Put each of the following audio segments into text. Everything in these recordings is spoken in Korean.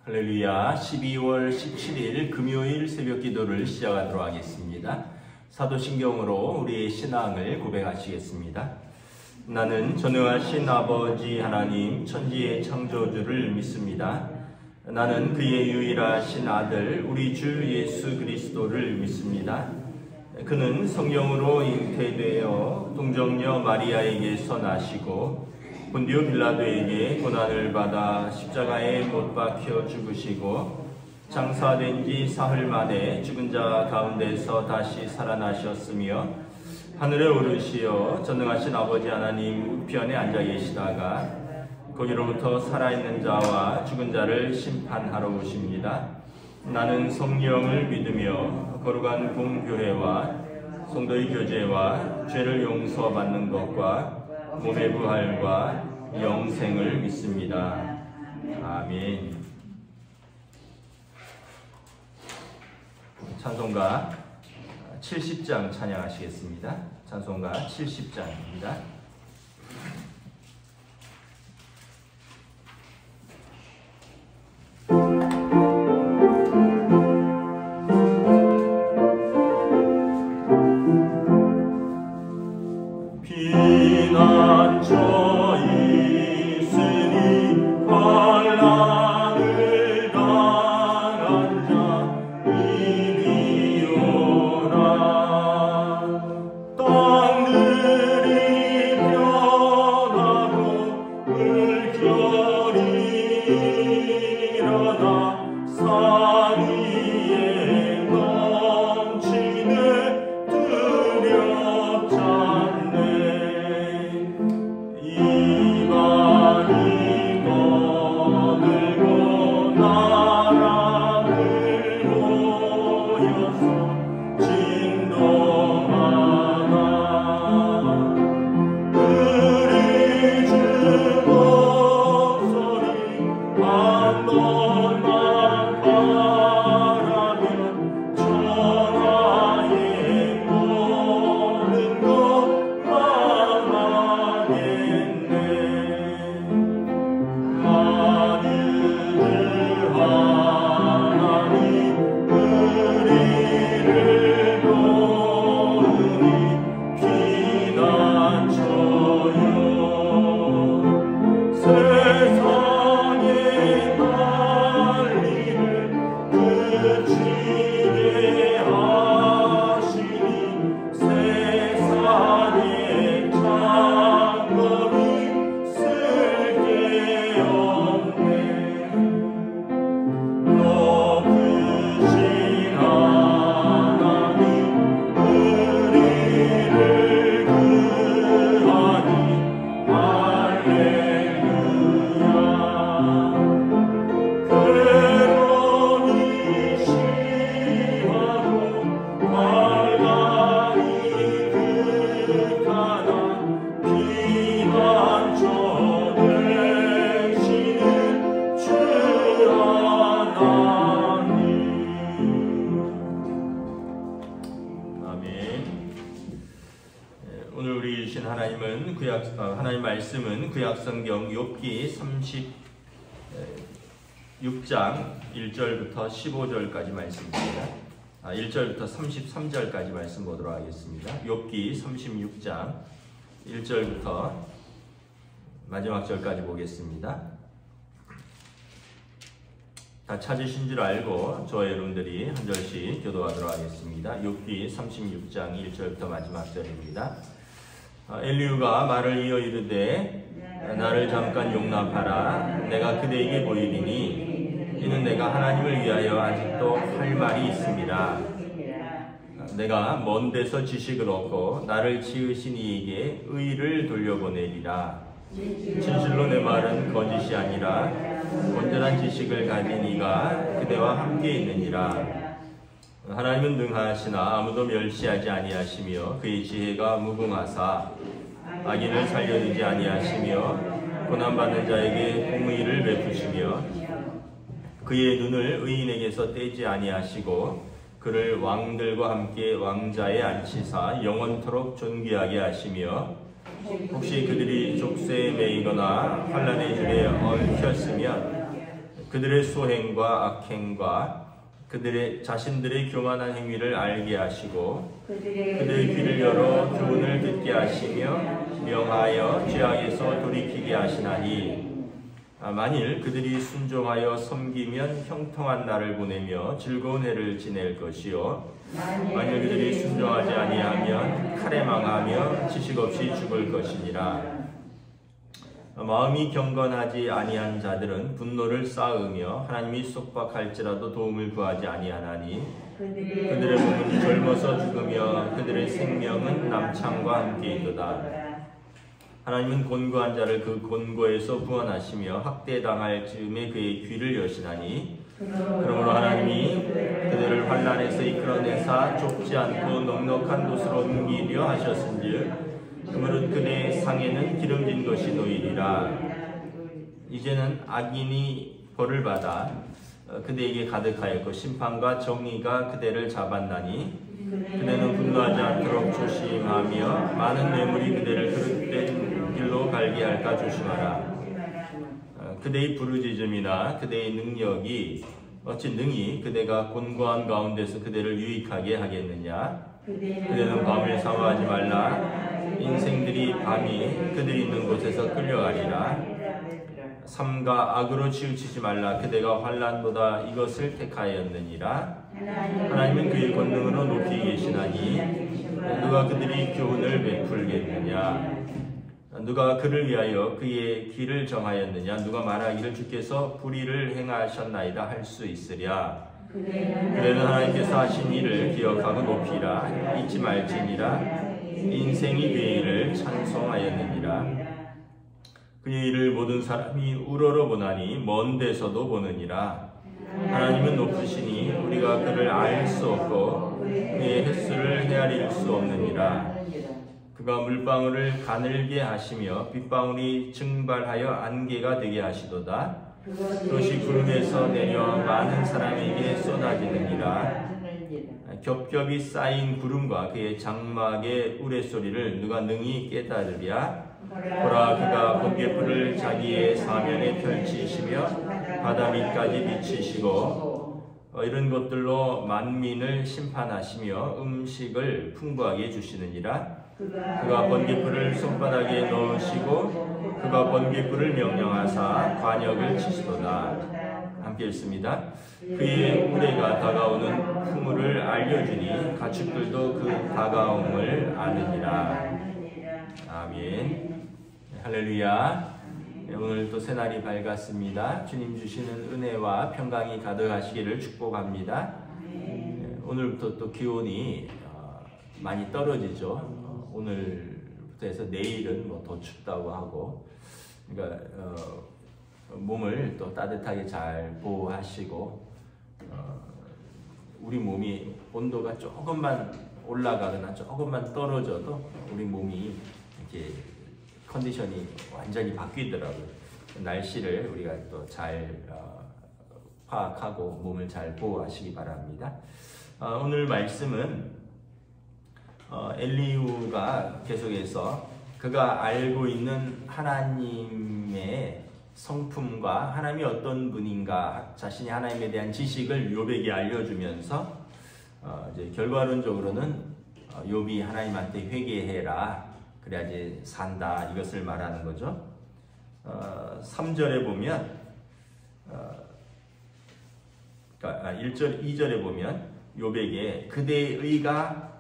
할렐루야. 12월 17일 금요일 새벽 기도를 시작하도록 하겠습니다. 사도신경으로 우리의 신앙을 고백하시겠습니다. 나는 전능하신 아버지 하나님 천지의 창조주를 믿습니다. 나는 그의 유일하신 아들 우리 주 예수 그리스도를 믿습니다. 그는 성령으로 잉태되어 동정녀 마리아에게서 나시고 본디오 빌라도에게 고난을 받아 십자가에 못 박혀 죽으시고 장사된 지 사흘 만에 죽은 자 가운데서 다시 살아나셨으며 하늘에 오르시어 전능하신 아버지 하나님 우편에 앉아 계시다가 거기로부터 살아있는 자와 죽은 자를 심판하러 오십니다. 나는 성령을 믿으며 거룩한 공교회와 성도의 교제와 죄를 용서받는 것과 몸의 부활과 영생을 믿습니다. 아멘. 찬송가 70장 찬양하시겠습니다. 찬송가 70장입니다. 하나님 말씀은 구약성경 욥기 36장 1절부터 15절까지 말씀입니다. 1절부터 33절까지 말씀 보도록 하겠습니다. 욥기 36장 1절부터 마지막 절까지 보겠습니다. 다 찾으신 줄 알고 저와 여러분들이 한 절씩 교도하도록 하겠습니다. 욥기 36장 1절부터 마지막 절입니다. 엘리후가 말을 이어 이르되 나를 잠깐 용납하라. 내가 그대에게 보이리니 이는 내가 하나님을 위하여 아직도 할 말이 있습니다. 내가 먼 데서 지식을 얻고 나를 지으신 이에게 의를 돌려보내리라. 진실로 내 말은 거짓이 아니라 온전한 지식을 가진 이가 그대와 함께 있느니라. 하나님은 능하시나 아무도 멸시하지 아니하시며 그의 지혜가 무궁하사 악인을 살려두지 아니하시며 고난받는 자에게 공의를 베푸시며 그의 눈을 의인에게서 떼지 아니하시고 그를 왕들과 함께 왕자에 앉히사 영원토록 존귀하게 하시며 혹시 그들이 족쇄에 매이거나 환난의 줄에 얽혔으면 그들의 소행과 악행과 그들의 자신들의 교만한 행위를 알게 하시고 그들의 귀를 열어 교훈을 듣게 하시며 명하여 죄악에서 돌이키게 하시나니 만일 그들이 순종하여 섬기면 형통한 날을 보내며 즐거운 해를 지낼 것이요 만일 그들이 순종하지 아니하면 칼에 망하며 지식 없이 죽을 것이니라. 마음이 경건하지 아니한 자들은 분노를 쌓으며 하나님이 속박할지라도 도움을 구하지 아니하나니 그들의 몸은 젊어서 죽으며 그들의 생명은 남창과 함께 있도다. 하나님은 곤고한 자를 그 곤고에서 구원하시며 학대당할 즈음에 그의 귀를 여시나니 그러므로 하나님이 그들을 환난에서 이끌어내사 좁지 않고 넉넉한 곳으로 옮기려 하셨은즉 그물은 그의 상에는 기름진 것이 놓이리라. 이제는 악인이 벌을 받아 그대에게 가득하였고 심판과 정의가 그대를 잡았나니 그대는 분노하지 않도록 조심하며 많은 뇌물이 그대를 그릇된 길로 갈게 할까 조심하라. 그대의 부르짖음이나 그대의 능력이 어찌 능히 그대가 곤고한 가운데서 그대를 유익하게 하겠느냐. 그대는 밤을 사모하지 말라. 인생들이 밤이 그들이 있는 곳에서 끌려가리라. 삼가 악으로 치우치지 말라. 그대가 환난보다 이것을 택하였느니라. 하나님은 그의 권능으로 높이 계시나니 누가 그들이 교훈을 베풀겠느냐. 누가 그를 위하여 그의 길을 정하였느냐. 누가 말하기를 주께서 불의를 행하셨나이다 할 수 있으랴. 그대는 하나님께서 하신 일을 기억하고 높이라. 잊지 말지니라. 인생이 그의 일을 찬송하였느니라. 그의 일을 모든 사람이 우러러 보나니 먼 데서도 보느니라. 하나님은 높으시니 우리가 그를 알 수 없고 그의 횟수를 헤아릴 수 없느니라. 그가 물방울을 가늘게 하시며 빗방울이 증발하여 안개가 되게 하시도다. 그것이 구름에서 내려 많은 사람에게 쏟아지느니라. 겹겹이 쌓인 구름과 그의 장막의 우레소리를 누가 능히 깨달으랴. 보라, 그가 번개불을 자기의 사면에 펼치시며 바다 밑까지 비치시고 이런 것들로 만민을 심판하시며 음식을 풍부하게 주시느니라. 그가 번개불을 손바닥에 넣으시고 그가 번개불을 명령하사 관역을 치시도다. 함께 읽습니다. 그의 우레가 다가오는 풍물을 알려주니 가축들도 그 다가옴을 아느니라. 아멘. 할렐루야. 오늘 또 새날이 밝았습니다. 주님 주시는 은혜와 평강이 가득하시기를 축복합니다. 오늘부터 또 기온이 많이 떨어지죠. 오늘부터 해서 내일은 뭐 더 춥다고 하고, 그러니까 몸을 또 따뜻하게 잘 보호하시고, 우리 몸이 온도가 조금만 올라가거나 조금만 떨어져도 우리 몸이 이렇게 컨디션이 완전히 바뀌더라고요. 날씨를 우리가 또 잘 파악하고 몸을 잘 보호하시기 바랍니다. 오늘 말씀은 엘리후가 계속해서 그가 알고 있는 하나님의 성품과 하나님이 어떤 분인가, 자신이 하나님에 대한 지식을 욥에게 알려주면서 이제 결과론적으로는 욥이 하나님한테 회개해라, 그래야지 산다, 이것을 말하는 거죠. 3절에 보면, 그러니까 2절에 보면 욥에게 그대의 의가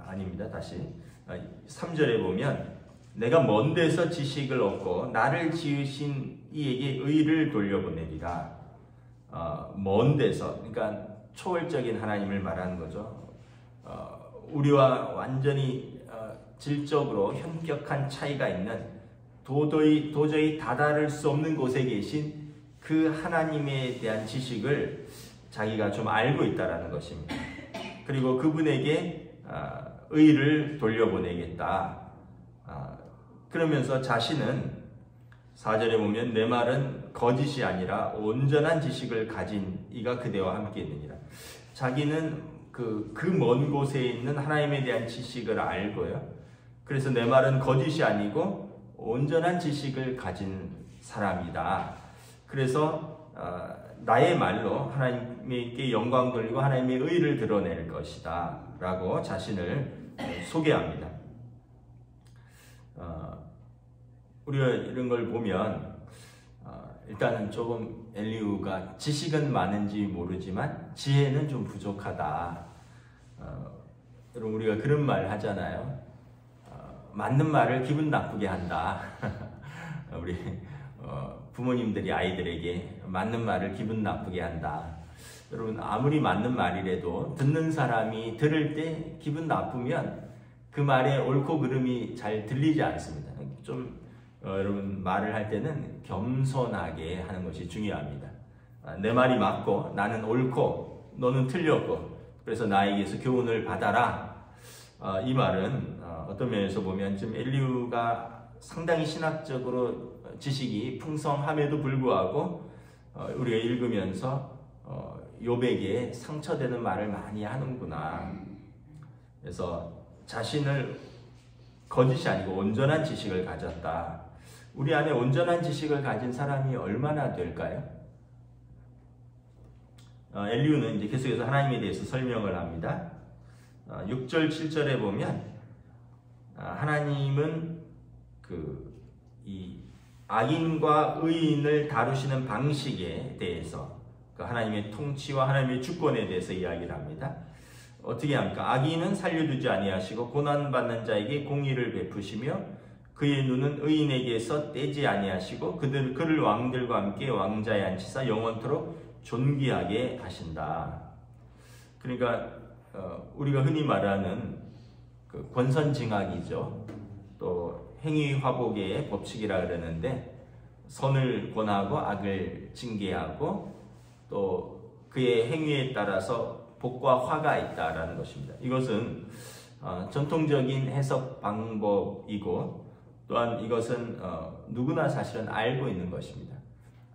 아닙니다. 다시 3절에 보면 내가 먼 데서 지식을 얻고 나를 지으신 이에게 의를 돌려보내리라. 먼 데서, 그러니까 초월적인 하나님을 말하는 거죠. 우리와 완전히 질적으로 현격한 차이가 있는 도저히 다다를 수 없는 곳에 계신 그 하나님에 대한 지식을 자기가 좀 알고 있다라는 것입니다. 그리고 그분에게 의를 돌려보내겠다. 그러면서 자신은 4절에 보면 내 말은 거짓이 아니라 온전한 지식을 가진 이가 그대와 함께 있느니라. 자기는 그 먼 곳에 있는 하나님에 대한 지식을 알고요. 그래서 내 말은 거짓이 아니고 온전한 지식을 가진 사람이다. 그래서 나의 말로 하나님께 영광 돌리고 하나님의 의를 드러낼 것이다 라고 자신을 소개합니다. 우리가 이런 걸 보면 일단은 조금 엘리후가 지식은 많은지 모르지만 지혜는 좀 부족하다. 여러분 우리가 그런 말 하잖아요. 맞는 말을 기분 나쁘게 한다. 우리 부모님들이 아이들에게 맞는 말을 기분 나쁘게 한다. 여러분 아무리 맞는 말이라도 듣는 사람이 들을 때 기분 나쁘면 그 말의 옳고 그름이 잘 들리지 않습니다. 좀 여러분 말을 할 때는 겸손하게 하는 것이 중요합니다. 내 말이 맞고 나는 옳고 너는 틀렸고 그래서 나에게서 교훈을 받아라. 이 말은 어떤 면에서 보면 지금 엘리후가 상당히 신학적으로 지식이 풍성함에도 불구하고 우리가 읽으면서 욥에게 상처되는 말을 많이 하는구나. 그래서 자신을 거짓이 아니고 온전한 지식을 가졌다. 우리 안에 온전한 지식을 가진 사람이 얼마나 될까요? 엘리후는 이제 계속해서 하나님에 대해서 설명을 합니다. 6절, 7절에 보면 하나님은 이 악인과 의인을 다루시는 방식에 대해서 하나님의 통치와 하나님의 주권에 대해서 이야기를 합니다. 어떻게 합니까? 악인은 살려두지 아니하시고 고난받는 자에게 공의를 베푸시며 그의 눈은 의인에게서 떼지 아니하시고 그를 왕들과 함께 왕자에 앉히사 영원토록 존귀하게 하신다. 그러니까 우리가 흔히 말하는 권선징악이죠. 또 행위화복의 법칙이라 그러는데 선을 권하고 악을 징계하고 또 그의 행위에 따라서 복과 화가 있다라는 것입니다. 이것은 전통적인 해석 방법이고 또한 이것은 누구나 사실은 알고 있는 것입니다.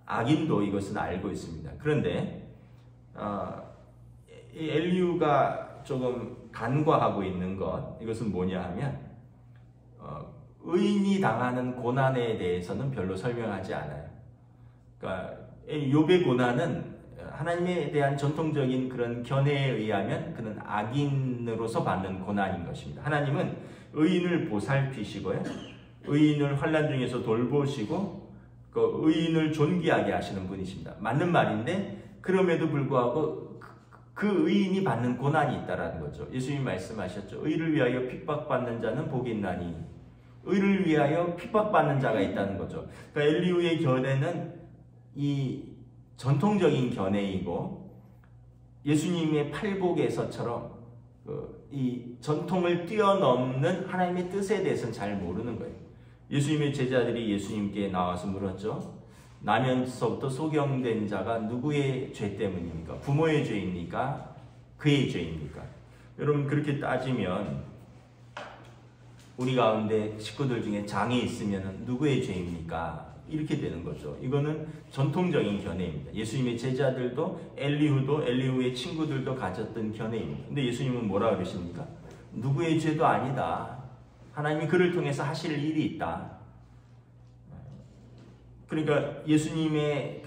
악인도 이것은 알고 있습니다. 그런데 이 엘리후가 조금 간과하고 있는 것, 이것은 뭐냐 하면 의인이 당하는 고난에 대해서는 별로 설명하지 않아요. 그러니까 욥의 고난은 하나님에 대한 전통적인 그런 견해에 의하면 그는 악인으로서 받는 고난인 것입니다. 하나님은 의인을 보살피시고요, 의인을 환난 중에서 돌보시고 그 의인을 존귀하게 하시는 분이십니다. 맞는 말인데 그럼에도 불구하고 그 의인이 받는 고난이 있다라는 거죠. 예수님이 말씀하셨죠. 의를 위하여 핍박받는 자는 복이 있나니. 의를 위하여 핍박받는 자가 있다는 거죠. 그러니까 엘리후의 견해는 이 전통적인 견해이고 예수님의 팔복에서처럼 이 전통을 뛰어넘는 하나님의 뜻에 대해서는 잘 모르는 거예요. 예수님의 제자들이 예수님께 나와서 물었죠. 나면서부터 소경된 자가 누구의 죄 때문입니까? 부모의 죄입니까? 그의 죄입니까? 여러분 그렇게 따지면 우리 가운데 식구들 중에 장이 있으면 누구의 죄입니까? 이렇게 되는 거죠. 이거는 전통적인 견해입니다. 예수님의 제자들도 엘리후도 엘리후의 친구들도 가졌던 견해입니다. 근데 예수님은 뭐라 그러십니까? 누구의 죄도 아니다. 하나님이 그를 통해서 하실 일이 있다. 그러니까 예수님의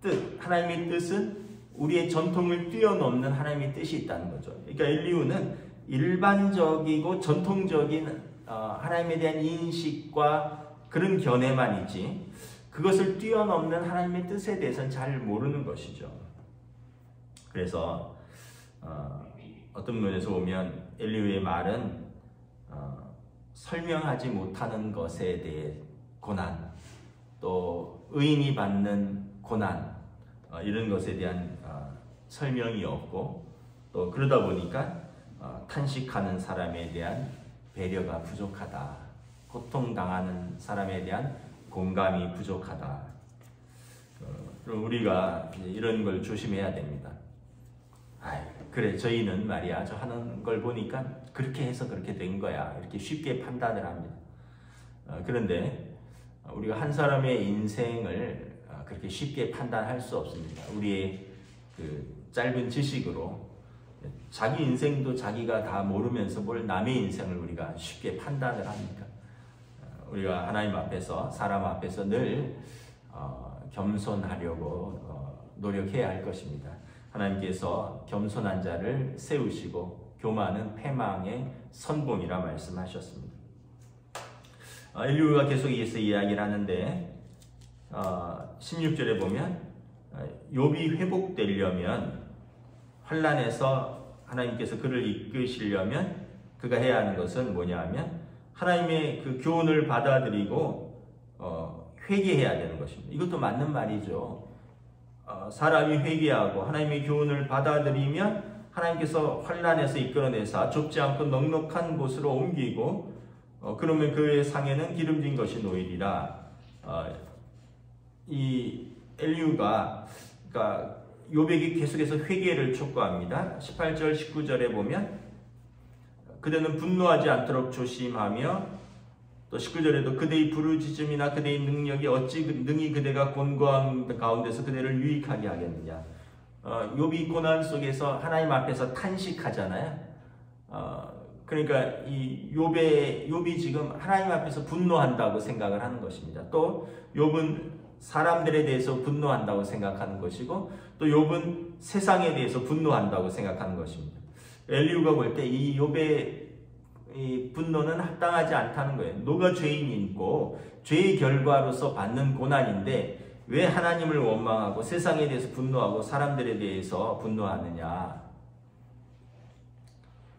뜻, 하나님의 뜻은 우리의 전통을 뛰어넘는 하나님의 뜻이 있다는 거죠. 그러니까 엘리후는 일반적이고 전통적인 하나님에 대한 인식과 그런 견해만 있지 그것을 뛰어넘는 하나님의 뜻에 대해서는 잘 모르는 것이죠. 그래서 어떤 면에서 보면 엘리후의 말은 설명하지 못하는 것에 대해 고난, 또 의인이 받는 고난 이런 것에 대한 설명이 없고 또 그러다 보니까 탄식하는 사람에 대한 배려가 부족하다. 고통당하는 사람에 대한 공감이 부족하다. 그럼 우리가 이런 걸 조심해야 됩니다. 그래 저희는 말이야 저 하는 걸 보니까 그렇게 해서 그렇게 된 거야 이렇게 쉽게 판단을 합니다. 그런데 우리가 한 사람의 인생을 그렇게 쉽게 판단할 수 없습니다. 우리의 짧은 지식으로 자기 인생도 자기가 다 모르면서 뭘 남의 인생을 우리가 쉽게 판단을 합니까? 우리가 하나님 앞에서 사람 앞에서 늘 겸손하려고 노력해야 할 것입니다. 하나님께서 겸손한 자를 세우시고 교만은 패망의 선봉이라 말씀하셨습니다. 엘리후가 계속 이야기를 하는데 16절에 보면 욥이 회복되려면 환난에서 하나님께서 그를 이끄시려면 그가 해야 하는 것은 뭐냐 하면 하나님의 그 교훈을 받아들이고 회개해야 되는 것입니다. 이것도 맞는 말이죠. 사람이 회개하고 하나님의 교훈을 받아들이면 하나님께서 환난에서 이끌어내사 좁지 않고 넉넉한 곳으로 옮기고 그러면 그의 상에는 기름진 것이 놓이리라. 이 엘리후가 그러니까 욥에게 계속해서 회개를 촉구합니다. 18절 19절에 보면 그대는 분노하지 않도록 조심하며 또 19절에도 그대의 부르짖음이나 그대의 능력이 어찌 능히 그대가 곤고한 가운데서 그대를 유익하게 하겠느냐. 욥이 고난 속에서 하나님 앞에서 탄식하잖아요. 그러니까 이 욥이 지금 하나님 앞에서 분노한다고 생각을 하는 것입니다. 또 욥은 사람들에 대해서 분노한다고 생각하는 것이고 또 욥은 세상에 대해서 분노한다고 생각하는 것입니다. 엘리후가 볼 때 이 욥의 이 분노는 합당하지 않다는 거예요. 너가 죄인이고 죄의 결과로서 받는 고난인데 왜 하나님을 원망하고 세상에 대해서 분노하고 사람들에 대해서 분노하느냐.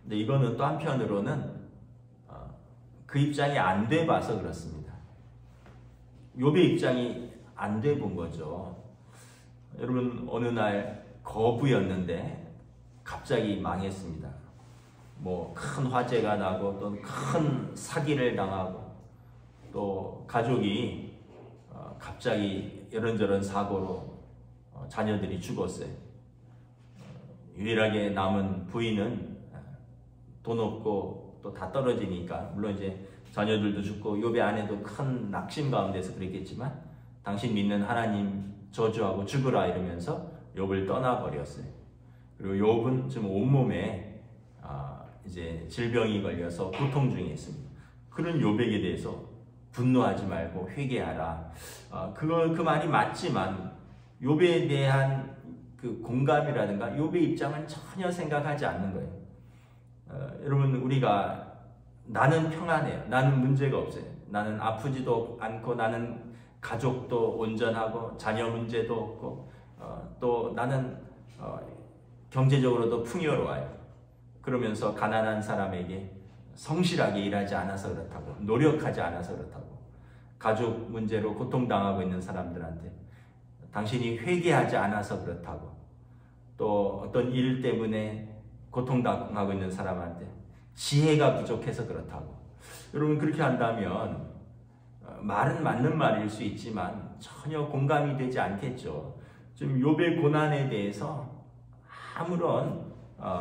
근데 이거는 또 한편으로는 그 입장이 안 돼 봐서 그렇습니다. 욥의 입장이 안 돼 본 거죠. 여러분 어느 날 거부였는데 갑자기 망했습니다. 뭐 큰 화재가 나고 또 큰 사기를 당하고 또 가족이 갑자기 이런저런 사고로 자녀들이 죽었어요. 유일하게 남은 부인은 돈 없고 또 다 떨어지니까 물론 이제 자녀들도 죽고 욥의 아내도 큰 낙심 가운데서 그랬겠지만 당신 믿는 하나님 저주하고 죽으라 이러면서 욥을 떠나버렸어요. 그리고 욥은 지금 온몸에 이제 질병이 걸려서 고통 중에 있습니다. 그런 욥에게 대해서 분노하지 말고 회개하라. 그 말이 맞지만 욥에 대한 그 공감이라든가 욥의 입장은 전혀 생각하지 않는 거예요. 여러분 우리가 나는 평안해요. 나는 문제가 없어요. 나는 아프지도 않고 나는 가족도 온전하고 자녀 문제도 없고 또 나는 경제적으로도 풍요로워요. 그러면서 가난한 사람에게 성실하게 일하지 않아서 그렇다고 노력하지 않아서 그렇다고 가족 문제로 고통당하고 있는 사람들한테 당신이 회개하지 않아서 그렇다고 또 어떤 일 때문에 고통당하고 있는 사람한테 지혜가 부족해서 그렇다고 여러분 그렇게 한다면 말은 맞는 말일 수 있지만 전혀 공감이 되지 않겠죠. 지금 욥의 고난에 대해서 아무런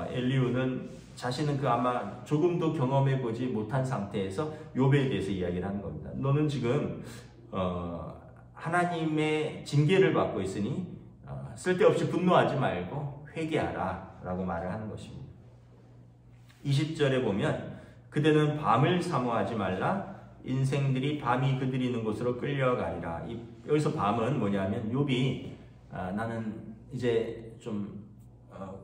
엘리후는 자신은 그 아마 조금도 경험해 보지 못한 상태에서 욥에 대해서 이야기를 하는 겁니다. 너는 지금 하나님의 징계를 받고 있으니 쓸데없이 분노하지 말고 회개하라 라고 말을 하는 것입니다. 20절에 보면 그대는 밤을 사모하지 말라 인생들이 밤이 그들이 있는 곳으로 끌려가리라. 여기서 밤은 뭐냐면 욥이 나는 이제 좀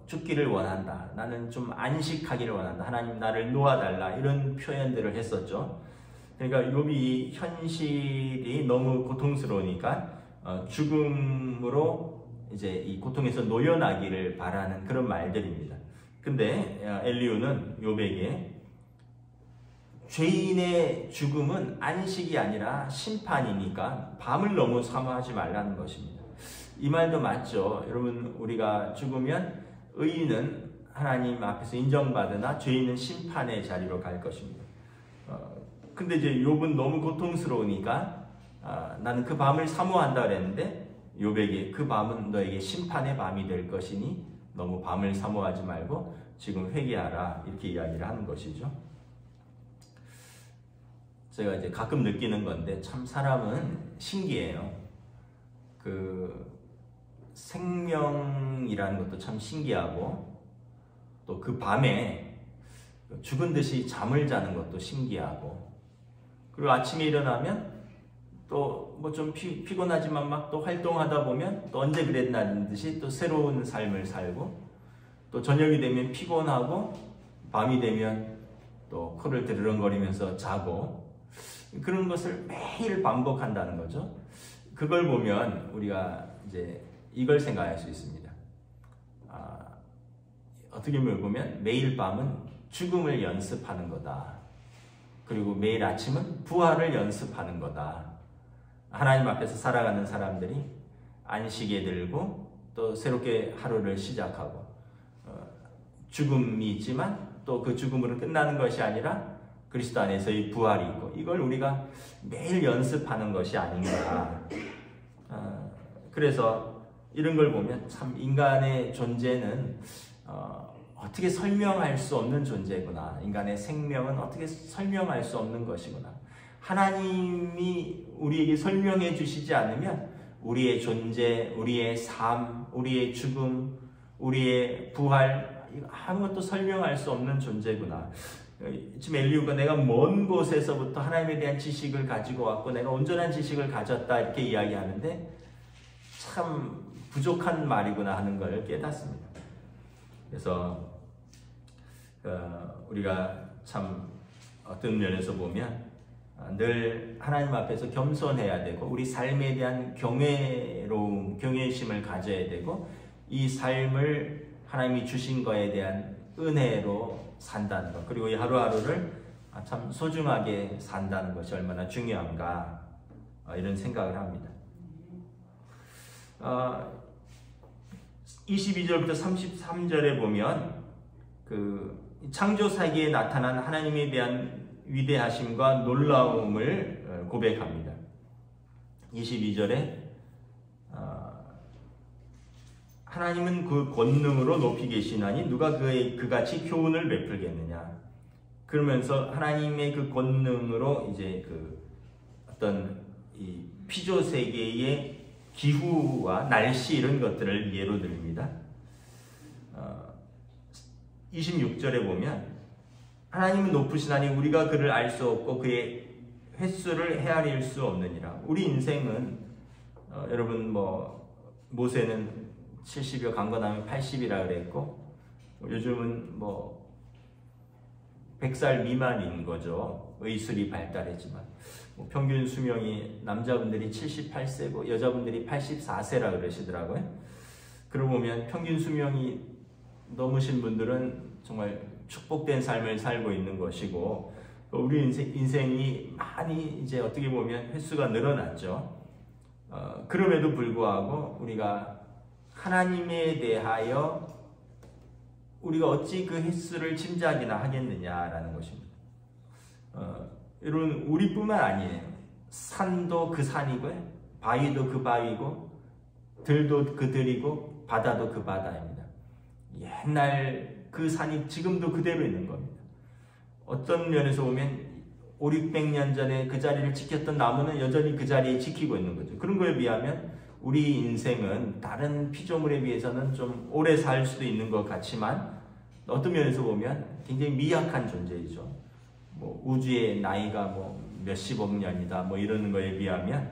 죽기를 원한다. 나는 좀 안식하기를 원한다. 하나님 나를 놓아달라. 이런 표현들을 했었죠. 그러니까 욥이 현실이 너무 고통스러우니까 죽음으로 이제 이 고통에서 놓여나기를 바라는 그런 말들입니다. 근데 엘리후는 욥에게 죄인의 죽음은 안식이 아니라 심판이니까 밤을 너무 사모하지 말라는 것입니다. 이 말도 맞죠. 여러분 우리가 죽으면 의인은 하나님 앞에서 인정받으나 죄인은 심판의 자리로 갈 것입니다. 근데 이제 욥은 너무 고통스러우니까 나는 그 밤을 사모한다 그랬는데 욥에게 그 밤은 너에게 심판의 밤이 될 것이니 너무 밤을 사모하지 말고 지금 회개하라 이렇게 이야기를 하는 것이죠. 제가 이제 가끔 느끼는 건데 참 사람은 신기해요. 그 생명이라는 것도 참 신기하고 또 그 밤에 죽은 듯이 잠을 자는 것도 신기하고 그리고 아침에 일어나면 또 뭐 좀 피곤하지만 막 또 활동하다 보면 또 언제 그랬나는 듯이 또 새로운 삶을 살고, 또 저녁이 되면 피곤하고 밤이 되면 또 코를 드르렁거리면서 자고, 그런 것을 매일 반복한다는 거죠. 그걸 보면 우리가 이제 이걸 생각할 수 있습니다. 어떻게 보면 매일 밤은 죽음을 연습하는 거다. 그리고 매일 아침은 부활을 연습하는 거다. 하나님 앞에서 살아가는 사람들이 안식에 들고 또 새롭게 하루를 시작하고, 죽음이 있지만 또 그 죽음으로 끝나는 것이 아니라 그리스도 안에서의 부활이 있고, 이걸 우리가 매일 연습하는 것이 아닌가. 그래서 이런 걸 보면 참 인간의 존재는 어떻게 설명할 수 없는 존재구나. 인간의 생명은 어떻게 설명할 수 없는 것이구나. 하나님이 우리에게 설명해 주시지 않으면 우리의 존재, 우리의 삶, 우리의 죽음, 우리의 부활, 아무것도 설명할 수 없는 존재구나. 지금 엘리후가 내가 먼 곳에서부터 하나님에 대한 지식을 가지고 왔고 내가 온전한 지식을 가졌다 이렇게 이야기하는데 참 부족한 말이구나 하는 걸 깨닫습니다. 그래서 우리가 참 어떤 면에서 보면 늘 하나님 앞에서 겸손해야 되고, 우리 삶에 대한 경외로움, 경외심을 가져야 되고, 이 삶을 하나님이 주신 거에 대한 은혜로 산다는 것, 그리고 이 하루하루를 참 소중하게 산다는 것이 얼마나 중요한가, 이런 생각을 합니다. 22절부터 33절에 보면 그 창조 세계에 나타난 하나님에 대한 위대하심과 놀라움을 고백합니다. 22절에 하나님은 그 권능으로 높이 계시나니 누가 그같이 교훈을 베풀겠느냐. 그러면서 하나님의 그 권능으로 이제 그 어떤 이 피조 세계의 기후와 날씨 이런 것들을 예로 듭니다. 26절에 보면 하나님은 높으시나니 우리가 그를 알 수 없고 그의 횟수를 헤아릴 수 없느니라. 우리 인생은 여러분 뭐 모세는 70여 강건하면 80이라 그랬고, 요즘은 뭐 100살 미만인 거죠. 의술이 발달했지만 뭐 평균 수명이 남자분들이 78세고 여자분들이 84세라 그러시더라고요. 그러고 보면 평균 수명이 넘으신 분들은 정말 축복된 삶을 살고 있는 것이고, 우리 인생이 많이 이제 어떻게 보면 횟수가 늘어났죠. 그럼에도 불구하고 우리가 하나님에 대하여 우리가 어찌 그 횟수를 짐작이나 하겠느냐라는 것입니다. 여러분, 우리뿐만 아니에요. 산도 그 산이고요, 바위도 그 바위고, 들도 그 들이고, 바다도 그 바다입니다. 옛날 그 산이 지금도 그대로 있는 겁니다. 어떤 면에서 보면 500~600년 전에 그 자리를 지켰던 나무는 여전히 그 자리에 지키고 있는 거죠. 그런 거에 비하면 우리 인생은 다른 피조물에 비해서는 좀 오래 살 수도 있는 것 같지만 어떤 면에서 보면 굉장히 미약한 존재이죠. 뭐 우주의 나이가 뭐 몇십억 년이다 뭐 이러는 거에 비하면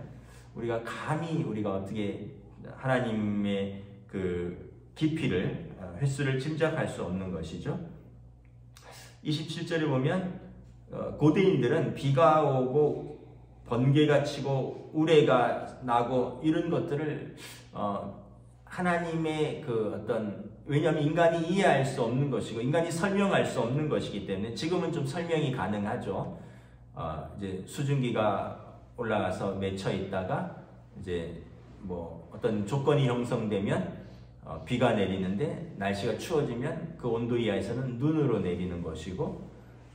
우리가 감히 우리가 어떻게 하나님의 그 깊이를, 횟수를 짐작할 수 없는 것이죠. 27절에 보면 고대인들은 비가 오고 번개가 치고 우레가 나고 이런 것들을 하나님의 그 어떤, 왜냐하면 인간이 이해할 수 없는 것이고 인간이 설명할 수 없는 것이기 때문에 지금은 좀 설명이 가능하죠. 이제 수증기가 올라가서 맺혀 있다가 이제 뭐 어떤 조건이 형성되면 비가 내리는데 날씨가 추워지면 그 온도 이하에서는 눈으로 내리는 것이고,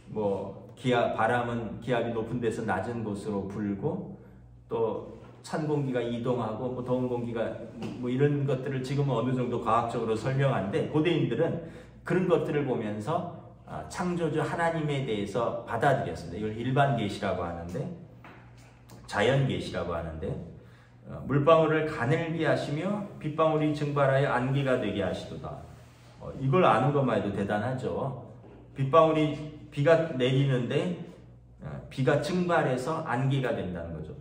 뭐 바람은 기압이 높은 데서 낮은 곳으로 불고, 또 찬 공기가 이동하고 뭐 더운 공기가 뭐 이런 것들을 지금은 어느 정도 과학적으로 설명하는데, 고대인들은 그런 것들을 보면서 창조주 하나님에 대해서 받아들였습니다. 이걸 일반 계시라고 하는데, 자연 계시라고 하는데, 물방울을 가늘게 하시며 빗방울이 증발하여 안개가 되게 하시도다. 이걸 아는 것만 해도 대단하죠. 비가 내리는데 비가 증발해서 안개가 된다는 거죠.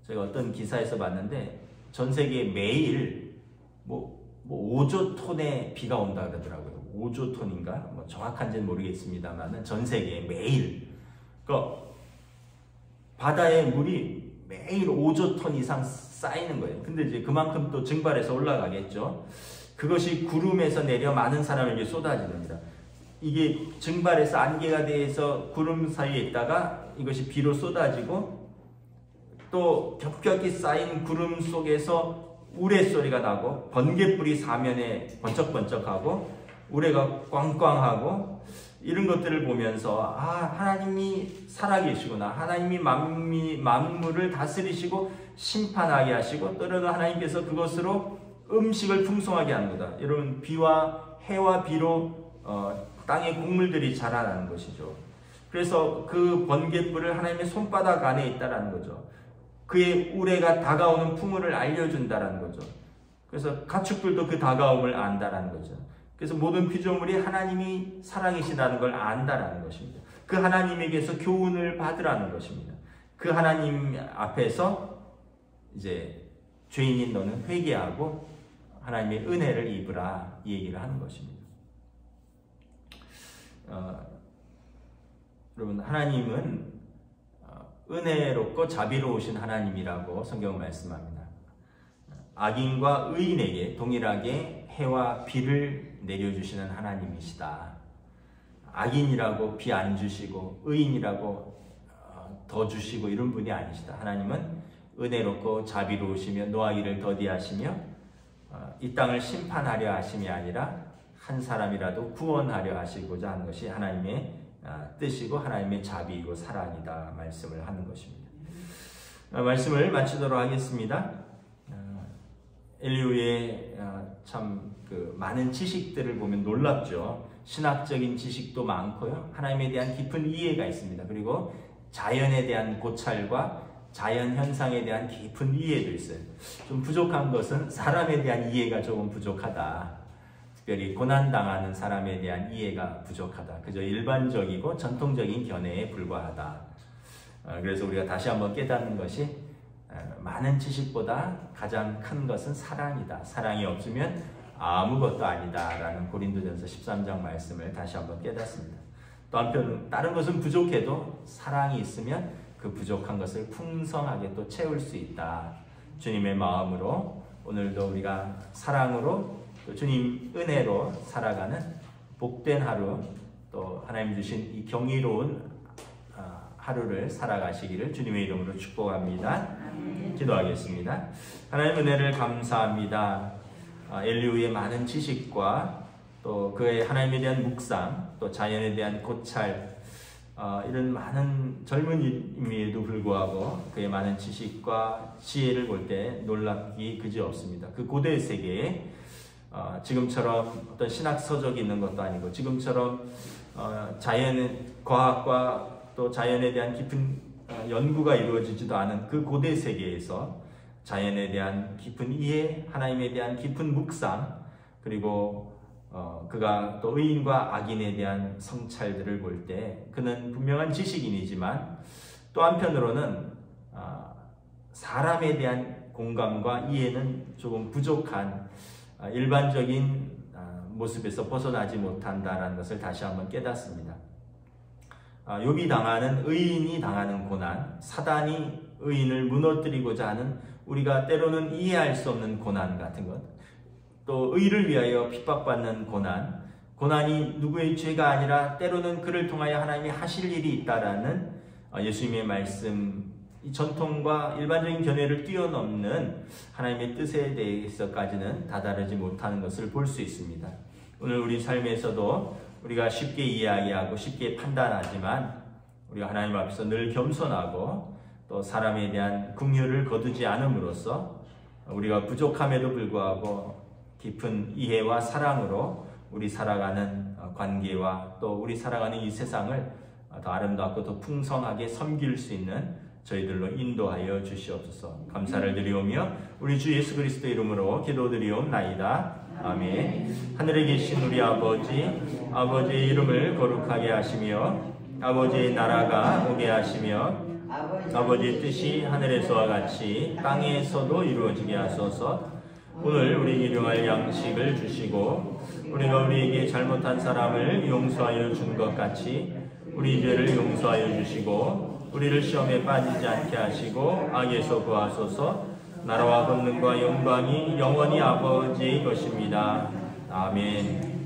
제가 어떤 기사에서 봤는데 전 세계에 매일 뭐 5조 톤의 비가 온다 그러더라고요. 5조 톤인가? 뭐 정확한지는 모르겠습니다만 전 세계에 매일 바다의 물이 매일 5조 톤 이상 쌓이는 거예요. 근데 이제 그만큼 또 증발해서 올라가겠죠. 그것이 구름에서 내려 많은 사람에게 쏟아집니다. 이게 증발해서 안개가 돼서 구름 사이에 있다가 이것이 비로 쏟아지고 또 겹겹이 쌓인 구름 속에서 우레소리가 나고 번갯불이 사면에 번쩍번쩍하고 우레가 꽝꽝하고 이런 것들을 보면서 하나님이 살아계시구나. 하나님이 만물을 다스리시고 심판하게 하시고 때로는 하나님께서 그것으로 음식을 풍성하게 하는 거다. 여러분 비와 해와 비로 땅에 곡물들이 자라나는 것이죠. 그래서 그 번갯불을 하나님의 손바닥 안에 있다라는 거죠. 그의 우레가 다가오는 풍요를 알려준다라는 거죠. 그래서 가축들도 그 다가옴을 안다라는 거죠. 그래서 모든 피조물이 하나님이 살아계시다는 걸 안다라는 것입니다. 그 하나님에게서 교훈을 받으라는 것입니다. 그 하나님 앞에서 이제 죄인인 너는 회개하고 하나님의 은혜를 입으라 이 얘기를 하는 것입니다. 여러분 하나님은 은혜롭고 자비로우신 하나님이라고 성경은 말씀합니다. 악인과 의인에게 동일하게 해와 비를 내려주시는 하나님이시다. 악인이라고 비 안 주시고 의인이라고 더 주시고 이런 분이 아니시다. 하나님은 은혜롭고 자비로우시며 노하기를 더디하시며 이 땅을 심판하려 하심이 아니라 한 사람이라도 구원하려 하시고자 하는 것이 하나님의 뜻이고 하나님의 자비이고 사랑이다 말씀을 하는 것입니다. 말씀을 마치도록 하겠습니다. 엘리후의 참 많은 지식들을 보면 놀랍죠. 신학적인 지식도 많고요. 하나님에 대한 깊은 이해가 있습니다. 그리고 자연에 대한 고찰과 자연 현상에 대한 깊은 이해도 있어요. 좀 부족한 것은 사람에 대한 이해가 조금 부족하다. 특별히 고난당하는 사람에 대한 이해가 부족하다. 그저 일반적이고 전통적인 견해에 불과하다. 그래서 우리가 다시 한번 깨닫는 것이 많은 지식보다 가장 큰 것은 사랑이다. 사랑이 없으면 아무것도 아니다. 라는 고린도전서 13장 말씀을 다시 한번 깨닫습니다. 또 한편 다른 것은 부족해도 사랑이 있으면 그 부족한 것을 풍성하게 또 채울 수 있다. 주님의 마음으로 오늘도 우리가 사랑으로 또 주님 은혜로 살아가는 복된 하루 또 하나님 주신 이 경이로운 하루를 살아가시기를 주님의 이름으로 축복합니다. 기도하겠습니다. 하나님 은혜를 감사합니다. 엘리후의 많은 지식과 또 그의 하나님에 대한 묵상 또 자연에 대한 고찰 이런 많은 젊은이임에도 불구하고 그의 많은 지식과 지혜를 볼 때 놀랍기 그지없습니다. 그 고대 세계에 지금처럼 어떤 신학 서적이 있는 것도 아니고 지금처럼 자연 과학과 또 자연에 대한 깊은 연구가 이루어지지도 않은 그 고대 세계에서 자연에 대한 깊은 이해, 하나님에 대한 깊은 묵상, 그리고 그가 또 의인과 악인에 대한 성찰들을 볼 때 그는 분명한 지식인이지만 또 한편으로는 사람에 대한 공감과 이해는 조금 부족한 일반적인 모습에서 벗어나지 못한다는 것을 다시 한번 깨닫습니다. 욥이 당하는 의인이 당하는 고난, 사단이 의인을 무너뜨리고자 하는 우리가 때로는 이해할 수 없는 고난 같은 것, 또 의를 위하여 핍박받는 고난이 누구의 죄가 아니라 때로는 그를 통하여 하나님이 하실 일이 있다라는 예수님의 말씀, 이 전통과 일반적인 견해를 뛰어넘는 하나님의 뜻에 대해서까지는 다다르지 못하는 것을 볼 수 있습니다. 오늘 우리 삶에서도 우리가 쉽게 이야기하고 쉽게 판단하지만 우리가 하나님 앞에서 늘 겸손하고 또 사람에 대한 긍휼을 거두지 않음으로써 우리가 부족함에도 불구하고 깊은 이해와 사랑으로 우리 살아가는 관계와 또 우리 살아가는 이 세상을 더 아름답고 더 풍성하게 섬길 수 있는 저희들로 인도하여 주시옵소서. 감사를 드리오며 우리 주 예수 그리스도 이름으로 기도드리옵나이다. 아멘. 하늘에 계신 우리 아버지의 이름을 거룩하게 하시며 아버지의 나라가 오게 하시며 아버지의 뜻이 하늘에서와 같이 땅에서도 이루어지게 하소서. 오늘 우리 일용할 양식을 주시고 우리가 우리에게 잘못한 사람을 용서하여 준 것 같이 우리 죄를 용서하여 주시고 우리를 시험에 빠지지 않게 하시고 악에서 구하소서. 나라와 권능과 영광이 영원히 아버지의 것입니다. 아멘.